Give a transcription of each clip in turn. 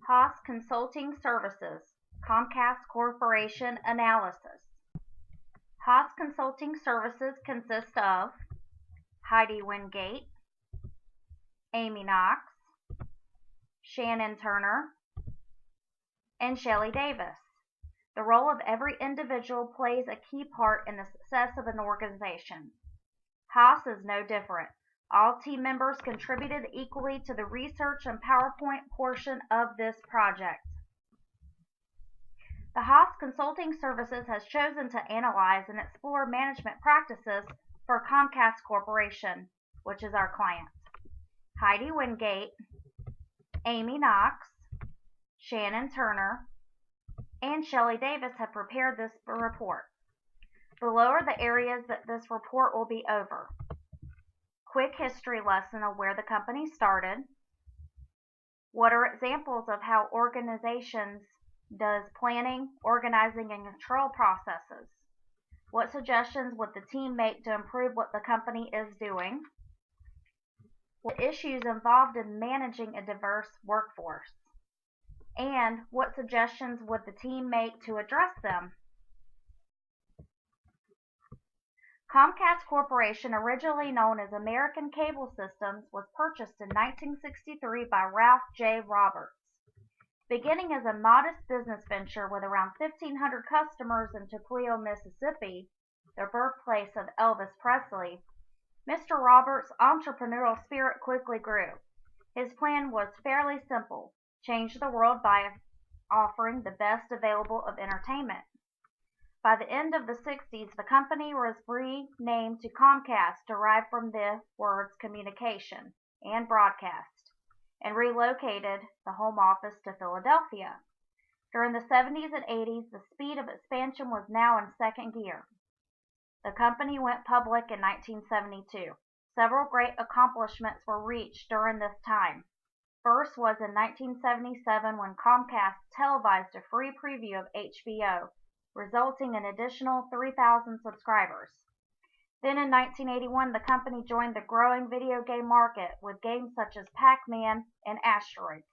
Haas Consulting Services, Comcast Corporation Analysis. Haas Consulting Services consists of Heidi Wingate, Amy Knox, Shannon Turner, and Shelley Davis. The role of every individual plays a key part in the success of an organization. Haas is no different. All team members contributed equally to the research and PowerPoint portion of this project. The Haas Consulting Services has chosen to analyze and explore management practices for Comcast Corporation, which is our client. Heidi Wingate, Amy Knox, Shannon Turner, and Shelley Davis have prepared this report. Below are the areas that this report will be over. Quick history lesson of where the company started. What are examples of how organizations does planning, organizing, and control processes? What suggestions would the team make to improve what the company is doing? What issues involved in managing a diverse workforce? And what suggestions would the team make to address them? Comcast Corporation, originally known as American Cable Systems, was purchased in 1963 by Ralph J. Roberts. Beginning as a modest business venture with around 1,500 customers in Tukwila, Mississippi, the birthplace of Elvis Presley, Mr. Roberts' entrepreneurial spirit quickly grew. His plan was fairly simple: change the world by offering the best available of entertainment. By the end of the 60s, the company was renamed to Comcast, derived from the words communication and broadcast, and relocated the home office to Philadelphia. During the 70s and 80s, the speed of expansion was now in second gear. The company went public in 1972. Several great accomplishments were reached during this time. First was in 1977 when Comcast televised a free preview of HBO, resulting in additional 3,000 subscribers. Then in 1981, the company joined the growing video game market with games such as Pac-Man and Asteroids.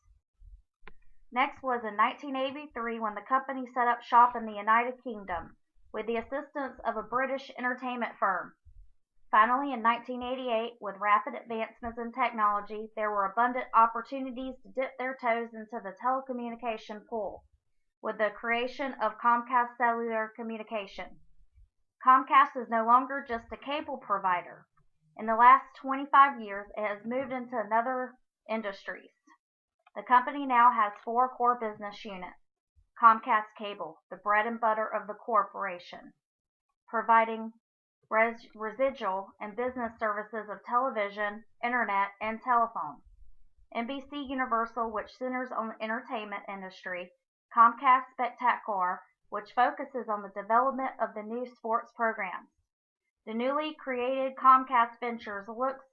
Next was in 1983 when the company set up shop in the United Kingdom with the assistance of a British entertainment firm. Finally, in 1988, with rapid advancements in technology, there were abundant opportunities to dip their toes into the telecommunication pool, with the creation of Comcast Cellular Communication. Comcast is no longer just a cable provider. In the last 25 years, it has moved into other industries. The company now has 4 core business units. Comcast Cable, the bread and butter of the corporation, providing residual and business services of television, internet, and telephone. NBC Universal, which centers on the entertainment industry. Comcast Spectacular, which focuses on the development of the new sports programs. The newly created Comcast Ventures looks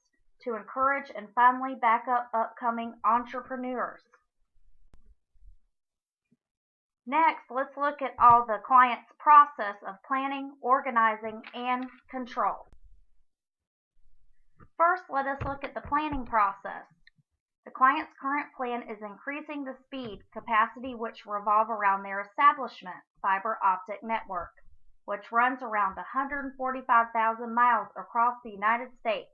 to encourage and finally back up upcoming entrepreneurs. Next, let's look at all the client's process of planning, organizing, and control. First, let us look at the planning process. The client's current plan is increasing the speed capacity which revolve around their establishment fiber optic network, which runs around 145,000 miles across the United States.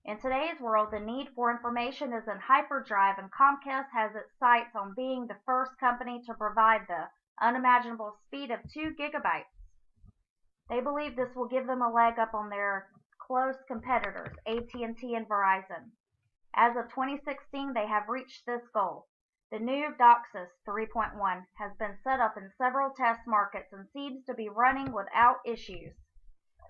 In today's world, the need for information is in hyperdrive, and Comcast has its sights on being the first company to provide the unimaginable speed of 2 gigabytes. They believe this will give them a leg up on their close competitors, AT&T and Verizon. As of 2016, they have reached this goal. The new DOCSIS 3.1 has been set up in several test markets and seems to be running without issues.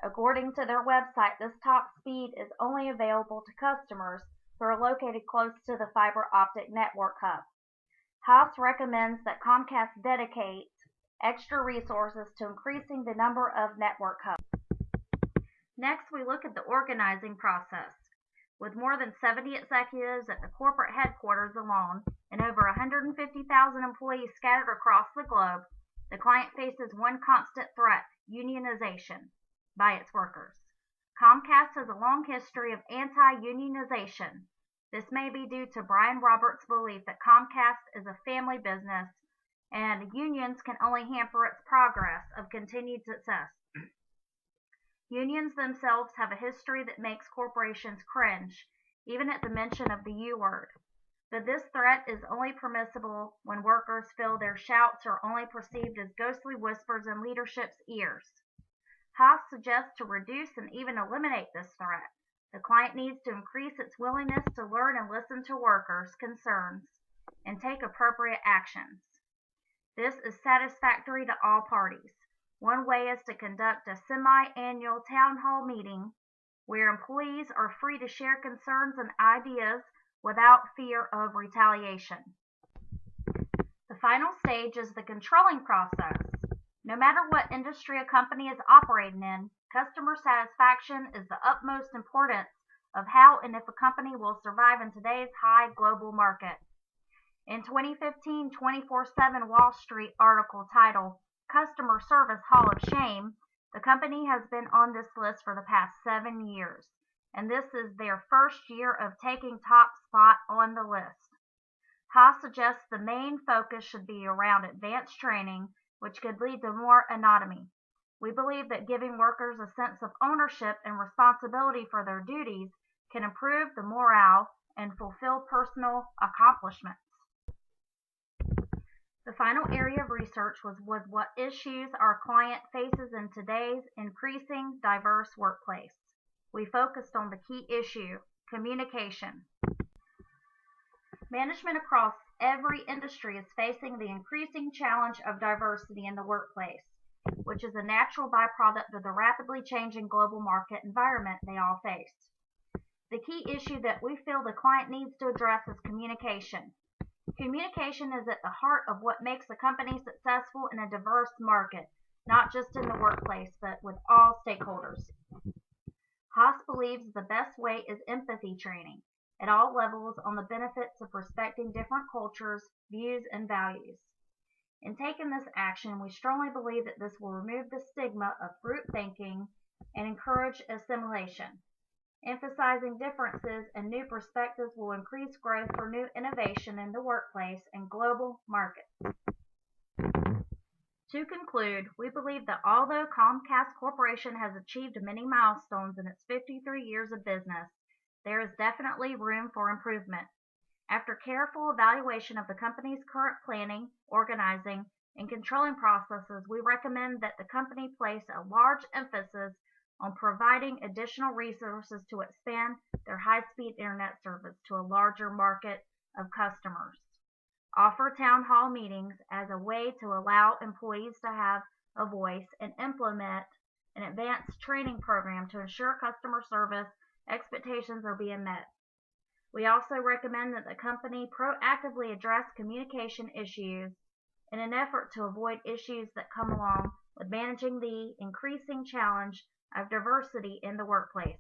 According to their website, this top speed is only available to customers who are located close to the fiber optic network hub. Haas recommends that Comcast dedicate extra resources to increasing the number of network hubs. Next, we look at the organizing process. With more than 70 executives at the corporate headquarters alone and over 150,000 employees scattered across the globe, the client faces one constant threat: unionization by its workers. Comcast has a long history of anti-unionization. This may be due to Brian Roberts' belief that Comcast is a family business and unions can only hamper its progress of continued success. Unions themselves have a history that makes corporations cringe, even at the mention of the U word. But this threat is only permissible when workers feel their shouts are only perceived as ghostly whispers in leadership's ears. Haas suggests to reduce and even eliminate this threat. The client needs to increase its willingness to learn and listen to workers' concerns and take appropriate actions. This is satisfactory to all parties. One way is to conduct a semi-annual town hall meeting where employees are free to share concerns and ideas without fear of retaliation. The final stage is the controlling process. No matter what industry a company is operating in, customer satisfaction is the utmost importance of how and if a company will survive in today's high global market. In 2015 24/7 Wall Street article titled Customer Service Hall of Shame, the company has been on this list for the past 7 years, and this is their first year of taking top spot on the list. Haas suggests the main focus should be around advanced training, which could lead to more autonomy. We believe that giving workers a sense of ownership and responsibility for their duties can improve the morale and fulfill personal accomplishments. The final area of research was what issues our client faces in today's increasing diverse workplace. We focused on the key issue, communication. Management across every industry is facing the increasing challenge of diversity in the workplace, which is a natural byproduct of the rapidly changing global market environment they all face. The key issue that we feel the client needs to address is communication. Communication is at the heart of what makes a company successful in a diverse market, not just in the workplace, but with all stakeholders. Haas believes the best way is empathy training at all levels on the benefits of respecting different cultures, views, and values. In taking this action, we strongly believe that this will remove the stigma of group thinking and encourage assimilation. Emphasizing differences and new perspectives will increase growth for new innovation in the workplace and global markets. To conclude, we believe that although Comcast Corporation has achieved many milestones in its 53 years of business, there is definitely room for improvement. After careful evaluation of the company's current planning, organizing, and controlling processes, we recommend that the company place a large emphasis on providing additional resources to expand their high-speed internet service to a larger market of customers. Offer town hall meetings as a way to allow employees to have a voice, and implement an advanced training program to ensure customer service expectations are being met. We also recommend that the company proactively address communication issues in an effort to avoid issues that come along with managing the increasing challenge of diversity in the workplace.